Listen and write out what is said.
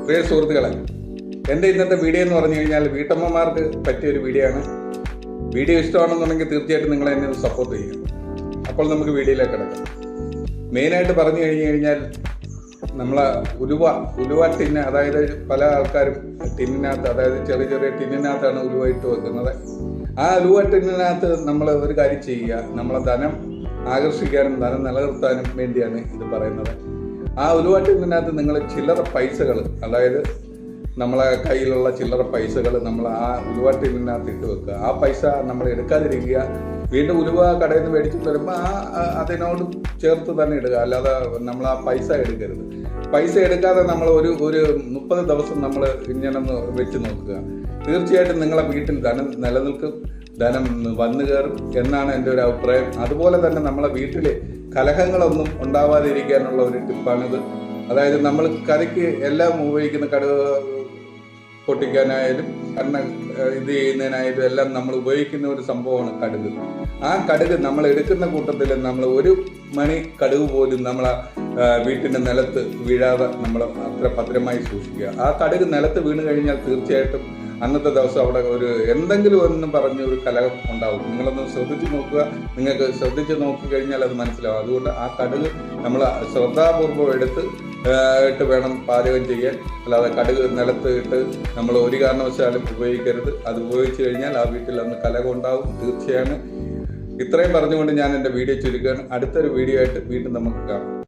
പ്രിയ സുഹൃത്തുക്കളെ, എൻ്റെ ഇന്നത്തെ വീഡിയോ എന്ന് പറഞ്ഞു കഴിഞ്ഞാൽ വീട്ടമ്മമാർക്ക് പറ്റിയൊരു വീഡിയോ ആണ്. വീഡിയോ ഇഷ്ടമാണെന്നുണ്ടെങ്കിൽ തീർച്ചയായിട്ടും നിങ്ങൾ എന്നെ സപ്പോർട്ട് ചെയ്യുക. അപ്പോൾ നമുക്ക് വീഡിയോയിലേക്ക് കിടക്കാം. മെയിനായിട്ട് പറഞ്ഞു കഴിഞ്ഞാൽ നമ്മളെ ഉലുവ ടിന്ന്, അതായത് പല ആൾക്കാരും ടിന്നിനകത്ത്, അതായത് ചെറിയ ചെറിയ ടിന്നിനകത്താണ് ഉലുവ ഇട്ട് വെക്കുന്നത്. ആ ഉലുവ ടിന്നിനകത്ത് നമ്മൾ ഒരു കാര്യം ചെയ്യുക, നമ്മളെ ധനം ആകർഷിക്കാനും ധനം നിലനിർത്താനും വേണ്ടിയാണ് ഇത് പറയുന്നത്. ആ ഉലുവ ടിന്നിനകത്ത് നിങ്ങൾ ചില്ലറ പൈസകൾ, അതായത് നമ്മളെ കയ്യിലുള്ള ചില്ലറ പൈസകൾ നമ്മൾ ആ ഉലുവ ടിന്നിനകത്ത് ഇട്ട് വെക്കുക. ആ പൈസ നമ്മൾ എടുക്കാതിരിക്കുക. വീണ്ടും ഉലുവ കടയിൽ നിന്ന് മേടിച്ചിട്ട് വരുമ്പോൾ അതിനോട് ചേർത്ത് തന്നെ ഇടുക. അല്ലാതെ നമ്മൾ ആ പൈസ എടുക്കരുത്. പൈസ എടുക്കാതെ നമ്മൾ ഒരു 30 ദിവസം നമ്മൾ ഇങ്ങനൊന്ന് വെച്ച് നോക്കുക. തീർച്ചയായിട്ടും നിങ്ങളെ വീട്ടിൽ ധനം നിലനിൽക്കും, ധനം വന്നു കയറും എന്നാണ് എൻ്റെ ഒരു അഭിപ്രായം. അതുപോലെ തന്നെ നമ്മളെ വീട്ടിൽ കലഹങ്ങളൊന്നും ഉണ്ടാവാതിരിക്കാനുള്ള ഒരു ടിപ്പാണിത്. അതായത് നമ്മൾ കറിക്ക് എല്ലാം ഉപയോഗിക്കുന്ന കടുക് പൊട്ടിക്കാനായാലും ഇത് ചെയ്യുന്നതിനായാലും എല്ലാം നമ്മൾ ഉപയോഗിക്കുന്ന ഒരു സംഭവമാണ് കടുക്. ആ കടുക് നമ്മൾ എടുക്കുന്ന കൂട്ടത്തിൽ നമ്മൾ 1 മണി കടുക് പോലും നമ്മളെ വീട്ടിൻ്റെ നിലത്ത് വീഴാതെ നമ്മൾ അത്ര ഭദ്രമായി സൂക്ഷിക്കുക. ആ കടുക് നിലത്ത് വീണ് കഴിഞ്ഞാൽ തീർച്ചയായിട്ടും അന്നത്തെ ദിവസം അവിടെ എന്തെങ്കിലും ഒന്നും പറഞ്ഞ ഒരു കലഹം ഉണ്ടാവും. നിങ്ങളൊന്ന് ശ്രദ്ധിച്ച് നോക്കുക. നിങ്ങൾക്ക് ശ്രദ്ധിച്ച് നോക്കിക്കഴിഞ്ഞാൽ അത് മനസ്സിലാവും. അതുകൊണ്ട് ആ കടുക് നമ്മൾ ശ്രദ്ധാപൂർവം ഇട്ട് വേണം പാചകം ചെയ്യാൻ. അല്ലാതെ കടുക് നിലത്ത് ഇട്ട് നമ്മൾ ഒരു കാരണവശാലും ഉപയോഗിക്കരുത്. അത് ഉപയോഗിച്ച് കഴിഞ്ഞാൽ ആ വീട്ടിൽ അന്ന് കലഹം ഉണ്ടാവും തീർച്ചയാണ്. ഇത്രയും പറഞ്ഞുകൊണ്ട് ഞാൻ എൻ്റെ വീഡിയോ ചുരുക്കുകയാണ്. അടുത്തൊരു വീഡിയോ ആയിട്ട് വീണ്ടും നമുക്ക് കാണാം.